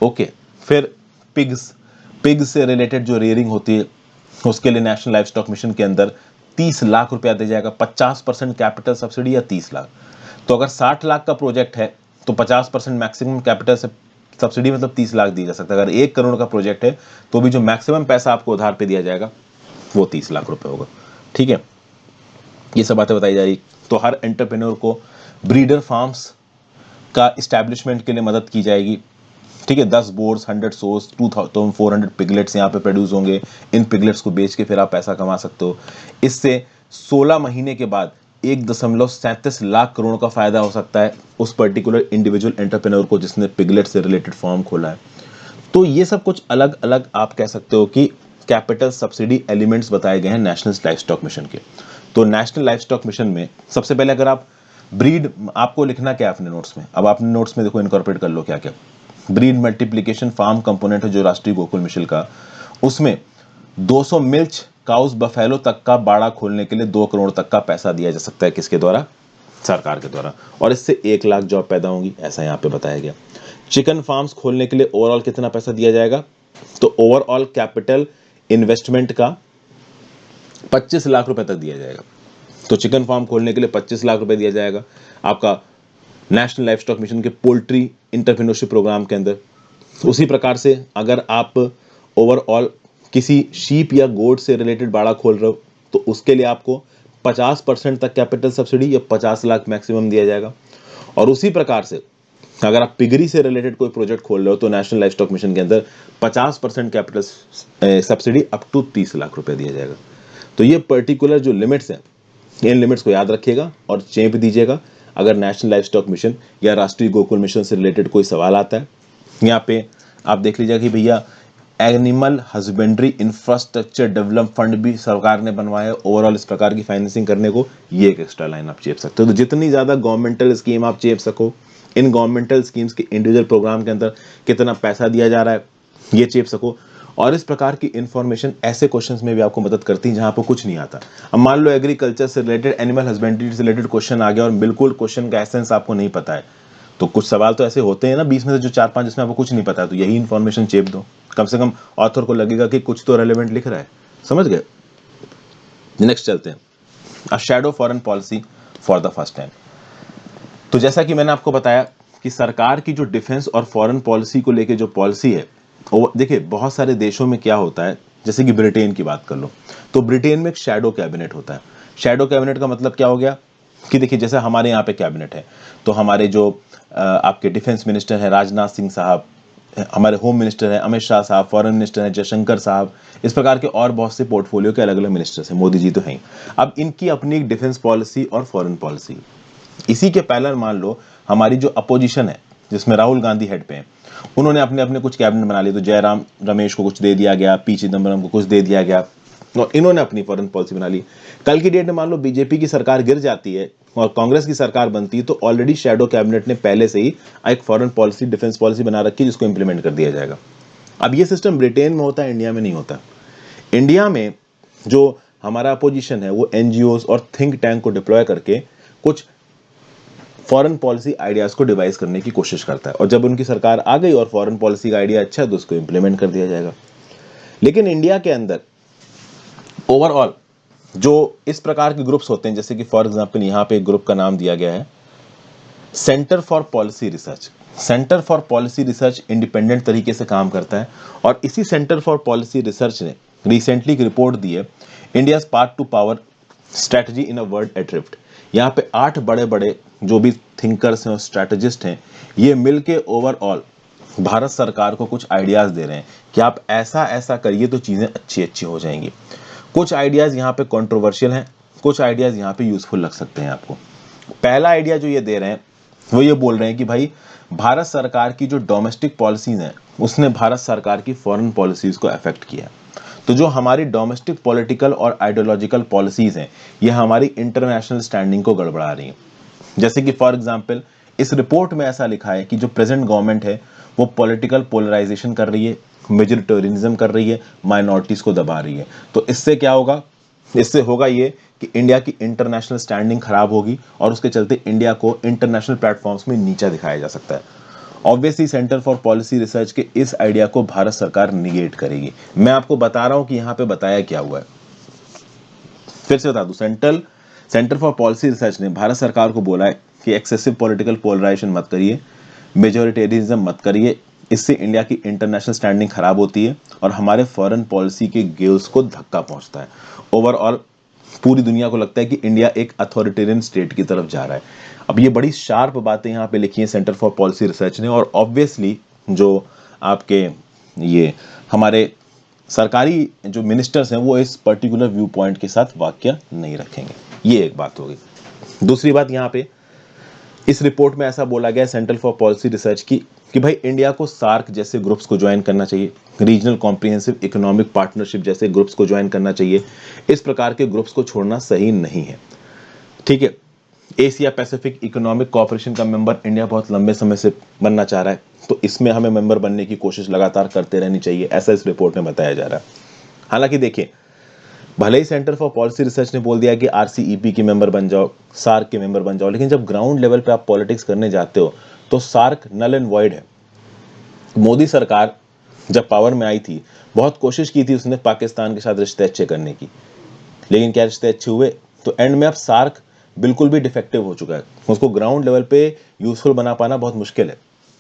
ओके, फिर पिग्स से रिलेटेड जो रेयरिंग होती है उसके लिए नेशनल लाइफ स्टॉक मिशन के अंदर 30 लाख रुपया दिया जाएगा। 50% कैपिटल सब्सिडी या 30 लाख। तो अगर 60 लाख का प्रोजेक्ट है तो 50% मैक्सिमम कैपिटल सब्सिडी मतलब 30 लाख दी जा सकता है। अगर 1 करोड़ का प्रोजेक्ट है तो भी जो मैक्सिमम पैसा आपको उधार पे दिया जाएगा वो 30 लाख रुपए होगा। ठीक है, ये सब बातें बताई जा रही। तो हर एंटरप्रेन्योर को ब्रीडर फार्म्स का इस्टेब्लिशमेंट के लिए मदद की जाएगी। ठीक है, 10 बोर्ड्स, 100 सोर्स, 2400 पिगलेट्स यहाँ पे प्रोड्यूस होंगे। इन पिगलेट्स को बेच के फिर आप पैसा कमा सकते हो। इससे 16 महीने के बाद 1.37 लाख करोड़ का फायदा हो सकता है उस पर्टिकुलर इंडिविजुअल एंटरप्रेन्योर को जिसने पिगलेट से रिलेटेड फॉर्म खोला है। तो ये सब कुछ अलग अलग आप कह सकते हो कि कैपिटल सब्सिडी एलिमेंट्स बताए गए हैं नेशनल लाइफ स्टॉक मिशन के। तो नेशनल लाइफ स्टॉक मिशन में सबसे पहले अगर आप ब्रीड, आपको लिखना क्या है अपने नोट्स में, अब आपने नोट्स में देखो इनकॉर्पोरेट कर लो क्या क्या। ब्रीड मल्टीप्लिकेशन फार्म कंपोनेंट है जो राष्ट्रीय गोकुल मिशन का, उसमें 200 मिल्च काउस बफेलो तक का बाड़ा खोलने के लिए 2 करोड़ तक का पैसा दिया जा सकता है, किसके द्वारा, सरकार के द्वारा, और इससे 1 लाख जॉब पैदा होंगी, ऐसा यहाँ पे बताया गया। चिकन फार्म्स खोलने के लिए ओवरऑल कितना पैसा दिया जाएगा, तो ओवरऑल कैपिटल इन्वेस्टमेंट का 25 लाख रुपए तक दिया जाएगा। तो चिकन फार्म खोलने के लिए 25 लाख रुपए दिया जाएगा आपका नेशनल लाइफ स्टॉक मिशन के पोल्ट्री इंटरप्रेन्योरशिप प्रोग्राम के अंदर। उसी प्रकार से अगर आप ओवरऑल किसी शीप या गोट से रिलेटेड बाड़ा खोल रहे हो तो उसके लिए आपको 50% तक कैपिटल सब्सिडी या 50 लाख मैक्सिमम दिया जाएगा। और उसी प्रकार से अगर आप पिगरी से रिलेटेड कोई प्रोजेक्ट खोल रहे हो तो नेशनल लाइफ स्टॉक मिशन के अंदर 50% capital subsidy up to 30 lakh रुपए दिया जाएगा। तो ये पर्टिकुलर जो लिमिट्स हैं, इन लिमिट्स को याद रखिएगा और चेप दीजिएगा अगर नेशनल लाइफ स्टॉक मिशन या राष्ट्रीय गोकुल मिशन से रिलेटेड कोई सवाल आता है। यहाँ पे आप देख लीजिएगा कि भैया animal husbandry infrastructure develop fund भी सरकार ने बनवाया है ओवरऑल इस प्रकार की फाइनेंसिंग करने को, ये एक एक्स्ट्रा लाइन आप चेप सकते हो। तो जितनी ज्यादा गवर्नमेंटल स्कीम आप चेप सको, इन गवर्नमेंटल स्कीम्स के इंडिविजुअल प्रोग्राम के अंदर कितना पैसा दिया जा रहा है ये चेप सको। और इस प्रकार की इंफॉर्मेशन ऐसे क्वेश्चंस में भी आपको मदद करती है जहां पर कुछ नहीं आता। अब मान लो एग्रीकल्चर से रिलेटेड, एनिमल हस्बेंड्री से रिलेटेड क्वेश्चन आ गया और बिल्कुल क्वेश्चन का एसेंस आपको नहीं पता है, तो कुछ सवाल तो ऐसे होते हैं ना 20 में से जो 4-5 जिसमें आपको कुछ नहीं पता है, तो यही इंफॉर्मेशन चेप दो, कम से कम ऑथर को लगेगा कि कुछ तो रेलेवेंट लिख रहा है। समझ गए? नेक्स्ट चलते हैं, a shadow foreign policy for the first time. तो जैसा कि मैंने आपको बताया कि सरकार की जो डिफेंस और फॉरेन पॉलिसी को लेके जो पॉलिसी है वो देखिए बहुत सारे देशों में क्या होता है, जैसे कि ब्रिटेन की बात कर लो तो ब्रिटेन में एक शैडो कैबिनेट होता है। शैडो कैबिनेट का मतलब क्या हो गया कि देखिए जैसे हमारे यहाँ पे कैबिनेट है तो हमारे जो आपके डिफेंस मिनिस्टर है राजनाथ सिंह साहब, हमारे होम मिनिस्टर है अमित शाह साहब, फॉरेन मिनिस्टर है जयशंकर साहब, इस प्रकार के और बहुत से पोर्टफोलियो के अलग अलग मिनिस्टर्स हैं, मोदी जी तो हैं। अब इनकी अपनी एक डिफेंस पॉलिसी और फॉरेन पॉलिसी। इसी के पैरेलल मान लो हमारी जो अपोजिशन है जिसमें राहुल गांधी हेड पे हैं, उन्होंने अपने अपने कुछ कैबिनेट बना लिए, तो जयराम रमेश को कुछ दे दिया गया, पी चिदम्बरम को कुछ दे दिया गया, और इन्होंने अपनी फॉरेन पॉलिसी बना ली। कल की डेट में मान लो बीजेपी की सरकार गिर जाती है और कांग्रेस की सरकार बनती है तो ऑलरेडी शैडो कैबिनेट ने पहले से ही एक फॉरेन पॉलिसी, डिफेंस पॉलिसी बना रखी है जिसको इंप्लीमेंट कर दिया जाएगा। अब ये सिस्टम ब्रिटेन में होता है, इंडिया में नहीं होता। इंडिया में जो हमारा अपोजिशन है वो एनजीओ और थिंक टैंक को डिप्लॉय करके कुछ फॉरेन पॉलिसी आइडियाज को डिवाइस करने की कोशिश करता है, और जब उनकी सरकार आ गई और फॉरेन पॉलिसी का आइडिया अच्छा है तो उसको इंप्लीमेंट कर दिया जाएगा। लेकिन इंडिया के अंदर ओवरऑल जो इस प्रकार के ग्रुप्स होते हैं, जैसे कि फॉर एग्जांपल यहाँ पे एक ग्रुप का नाम दिया गया है centre for policy research. Centre for policy research इंडिपेंडेंट तरीके से काम करता है और इसी सेंटर फॉर पॉलिसी रिसर्च ने रिसेंटली एक रिपोर्ट दी है, India's path to power strategy in a world at rift. यहाँ पे 8 बड़े बड़े जो भी थिंकर्स हैं और स्ट्रेटेजिस्ट हैं, ये मिलके ओवरऑल भारत सरकार को कुछ आइडियाज दे रहे हैं कि आप ऐसा ऐसा करिए तो चीजें अच्छी अच्छी हो जाएंगी। कुछ आइडियाज यहाँ पे कंट्रोवर्शियल हैं, कुछ आइडियाज यहाँ पे यूजफुल लग सकते हैं आपको। पहला आइडिया जो ये दे रहे हैं वो ये बोल रहे हैं कि भाई भारत सरकार की जो डोमेस्टिक पॉलिसीज हैं उसने भारत सरकार की फॉरेन पॉलिसीज को अफेक्ट किया। तो जो हमारी डोमेस्टिक पॉलिटिकल और आइडियोलॉजिकल पॉलिसीज हैं ये हमारी इंटरनेशनल स्टैंडिंग को गड़बड़ा रही हैं। जैसे कि फॉर एग्जांपल इस रिपोर्ट में ऐसा लिखा है कि जो प्रेजेंट गवर्नमेंट है वो पॉलिटिकल पोलराइजेशन कर रही है, मेजोरिटेरियनिज्म कर रही है, माइनॉरिटीज को दबा रही है। तो इससे क्या होगा, इससे होगा ये कि इंडिया की इंटरनेशनल स्टैंडिंग खराब होगी और उसके चलते इंडिया को इंटरनेशनल प्लेटफॉर्म्स में नीचा दिखाया जा सकता है। Obviously centre for policy research के इस आइडिया को भारत सरकार निगेट करेगी। मैं आपको बता रहा हूं कि यहां पे बताया क्या हुआ है, फिर से बता दूं, सेंटर फॉर पॉलिसी रिसर्च ने भारत सरकार को बोला है कि एक्सेसिव पॉलिटिकल पोलराइजेशन मत करिए, मेजोरिटेरियनिज्म मत करिए, इससे इंडिया की इंटरनेशनल स्टैंडिंग खराब होती है और हमारे फॉरेन पॉलिसी के गोल्स को धक्का पहुंचता है। ओवरऑल पूरी दुनिया को लगता है कि इंडिया एक अथॉरिटेरियन स्टेट की तरफ जा रहा है। अब ये बड़ी शार्प बातें यहाँ पे लिखी हैं सेंटर फॉर पॉलिसी रिसर्च ने, और ऑब्वियसली जो आपके ये हमारे सरकारी जो मिनिस्टर्स हैं वो इस पर्टिकुलर व्यू पॉइंट के साथ वाक्य नहीं रखेंगे। ये एक बात हो गई। दूसरी बात यहाँ पे इस रिपोर्ट में ऐसा बोला गया सेंट्रल फॉर पॉलिसी रिसर्च की कि भाई इंडिया को सार्क जैसे ग्रुप्स को ज्वाइन करना चाहिए, रीजनल कॉम्प्रिहेंसिव इकोनॉमिक पार्टनरशिप जैसे ग्रुप्स को ज्वाइन करना चाहिए। इस प्रकार के ग्रुप्स को छोड़ना सही नहीं है, ठीक है। एशिया पैसिफिक इकोनॉमिक कोऑपरेशन का मेंबर इंडिया बहुत लंबे समय से बनना चाह रहा है, तो इसमें हमें मेंबर बनने की कोशिश लगातार करते रहनी चाहिए, ऐसा इस रिपोर्ट में बताया जा रहा है। हालांकि देखिए, भले ही सेंटर फॉर पॉलिसी रिसर्च ने बोल दिया कि आरसीईपी के मेंबर बन जाओ, सार्क के मेंबर बन जाओ, लेकिन जब ग्राउंड लेवल पे आप पॉलिटिक्स करने जाते हो तो सार्क नल एंड वॉइड है। मोदी सरकार जब पावर में आई थी, बहुत कोशिश की थी उसने पाकिस्तान के साथ रिश्ते अच्छे करने की, लेकिन क्या रिश्ते अच्छे हुए? तो एंड में अब सार्क बिल्कुल भी डिफेक्टिव हो चुका है, उसको ग्राउंड लेवल पे यूजफुल बना पाना बहुत मुश्किल है।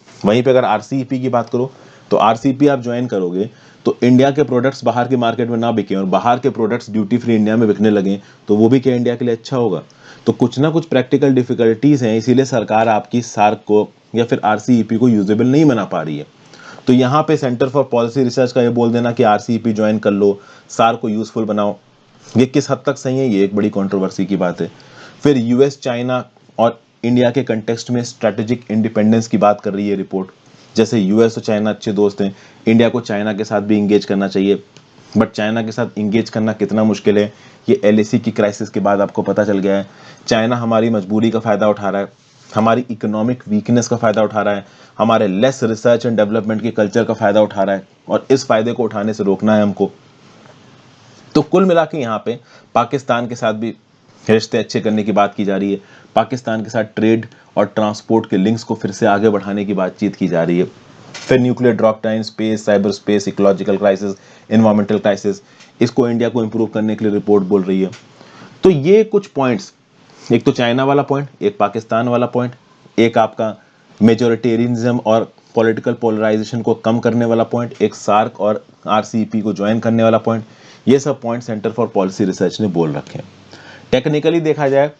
वहीं पे अगर आरसीईपी की बात करो तो आरसीईपी आप ज्वाइन करोगे तो इंडिया के प्रोडक्ट्स बाहर के मार्केट में ना बिके और बाहर के प्रोडक्ट्स ड्यूटी फ्री इंडिया में बिकने लगे, तो वो भी क्या इंडिया के लिए अच्छा होगा? तो कुछ ना कुछ प्रैक्टिकल डिफिकल्टीज हैं, इसीलिए सरकार आपकी सार्क को या फिर आरसीईपी को यूजेबल नहीं बना पा रही है। तो यहाँ पे सेंटर फॉर पॉलिसी रिसर्च का ये बोल देना कि आरसीईपी ज्वाइन कर लो, सार्क को यूजफुल बनाओ, ये किस हद तक सही है? ये एक बड़ी कंट्रोवर्सी की बात है। फिर यूएस, चाइना और इंडिया के कंटेक्स्ट में स्ट्रेटेजिक इंडिपेंडेंस की बात कर रही है रिपोर्ट। जैसे यूएस और चाइना अच्छे दोस्त हैं, इंडिया को चाइना के साथ भी इंगेज करना चाहिए, बट चाइना के साथ इंगेज करना कितना मुश्किल है, ये एलएसी की क्राइसिस के बाद आपको पता चल गया है। चाइना हमारी मजबूरी का फायदा उठा रहा है, हमारी इकोनॉमिक वीकनेस का फायदा उठा रहा है, हमारे लेस रिसर्च एंड डेवलपमेंट के कल्चर का फायदा उठा रहा है, और इस फायदे को उठाने से रोकना है हमको। तो कुल मिला के यहाँ पे पाकिस्तान के साथ भी रिश्ते अच्छे करने की बात की जा रही है, पाकिस्तान के साथ ट्रेड और ट्रांसपोर्ट के लिंक्स को फिर से आगे बढ़ाने की बातचीत की जा रही है। फिर nuclear drop time, space, cyber space, ecological crisis, environmental crisis, इसको इंडिया को इंप्रूव करने के लिए रिपोर्ट बोल रही है। तो ये कुछ पॉइंट्स, एक तो चाइना वाला पॉइंट, एक पाकिस्तान वाला पॉइंट, एक आपका मेजोरिटेरियनिज्म और पॉलिटिकल पोलराइजेशन को कम करने वाला पॉइंट, एक सार्क और आरसीईपी को ज्वाइन करने वाला पॉइंट, ये सब point centre for policy research ने बोल रखे हैं। टेक्निकली देखा जाए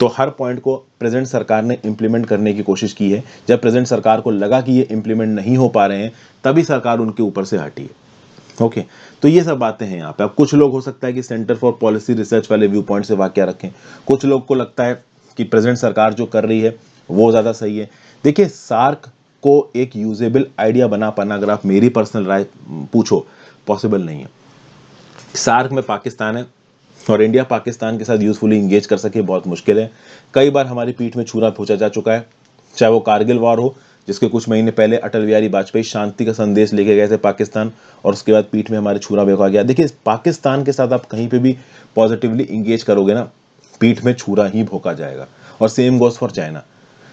तो हर पॉइंट को प्रेजेंट सरकार ने इंप्लीमेंट करने की कोशिश की है। जब प्रेजेंट सरकार को लगा कि ये इंप्लीमेंट नहीं हो पा रहे हैं, तभी सरकार उनके ऊपर से हटी है। ओके, तो ये सब बातें हैं यहाँ पे। अब कुछ लोग हो सकता है कि सेंटर फॉर पॉलिसी रिसर्च वाले व्यू पॉइंट से वाक्य रखें, कुछ लोग को लगता है कि प्रेजेंट सरकार जो कर रही है वो ज़्यादा सही है। देखिए, सार्क को एक यूजेबल आइडिया बना पाना, अगर आप मेरी पर्सनल राय पूछो, पॉसिबल नहीं है। सार्क में पाकिस्तान है और इंडिया पाकिस्तान के साथ यूजफुली इंगेज कर सके, बहुत मुश्किल है। कई बार हमारी पीठ में छुरा पहुंचा जा चुका है, चाहे वो कारगिल वॉर हो, जिसके कुछ महीने पहले अटल बिहारी वाजपेयी शांति का संदेश लेके गए थे पाकिस्तान, और उसके बाद पीठ में हमारे छुरा भोंका गया। देखिए, पाकिस्तान के साथ आप कहीं पे भी पॉजिटिवली इंगेज करोगे ना, पीठ में छुरा ही भोंका जाएगा। और सेम गोज फॉर चाइना।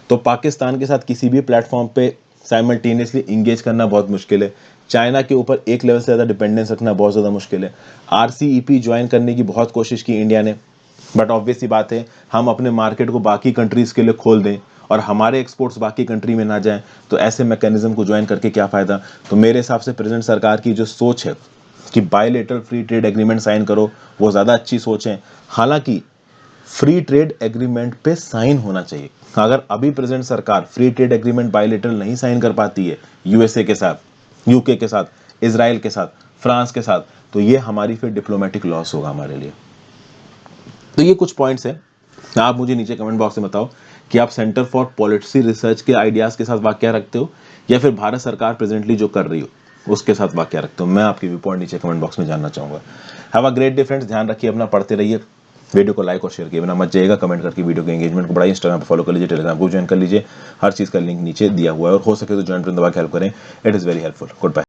तो पाकिस्तान के साथ किसी भी प्लेटफॉर्म पे साइमल्टेनियसली इंगेज करना बहुत मुश्किल है। चाइना के ऊपर एक लेवल से ज़्यादा डिपेंडेंस रखना बहुत ज़्यादा मुश्किल है। आरसीईपी ज्वाइन करने की बहुत कोशिश की इंडिया ने, बट ऑब्वियस सी बात है, हम अपने मार्केट को बाकी कंट्रीज़ के लिए खोल दें और हमारे एक्सपोर्ट्स बाकी कंट्री में ना जाएं, तो ऐसे मैकेनिज्म को ज्वाइन करके क्या फ़ायदा? तो मेरे हिसाब से प्रेजेंट सरकार की जो सोच है कि bilateral free trade agreement sign करो, वो ज़्यादा अच्छी सोच है। हालांकि फ्री ट्रेड एग्रीमेंट पे साइन होना चाहिए। अगर अभी प्रेजेंट सरकार फ्री ट्रेड एग्रीमेंट बायलेटरल नहीं साइन कर पाती है यूएसए के साथ, यूके के साथ, इजराइल के साथ, फ्रांस के साथ, तो ये हमारी फिर डिप्लोमेटिक लॉस होगा हमारे लिए। तो ये कुछ पॉइंट्स हैं। आप मुझे नीचे कमेंट बॉक्स में बताओ कि आप सेंटर फॉर पॉलिसी रिसर्च के आइडियाज के साथ वाकया रखते हो या फिर भारत सरकार प्रेजेंटली जो कर रही हो उसके साथ वाकया रखते हो। मैं आपके व्यू पॉइंट नीचे कमेंट बॉक्स में जानना चाहूंगा। Have a great day friends, ध्यान रखिए अपना, पढ़ते रहिए, वीडियो को लाइक और शेयर किए बिना मत जाइएगा, कमेंट करके वीडियो के एंगेजमेंट को बढ़ाइए, इंस्टाग्राम पर फॉलो कर लीजिए, टेलीग्राम को ज्वाइन कर लीजिए, हर चीज़ का लिंक नीचे दिया हुआ है, और हो सके तो ज्वाइन पर दबा के हेल्प करें, it is very helpful. Good bye.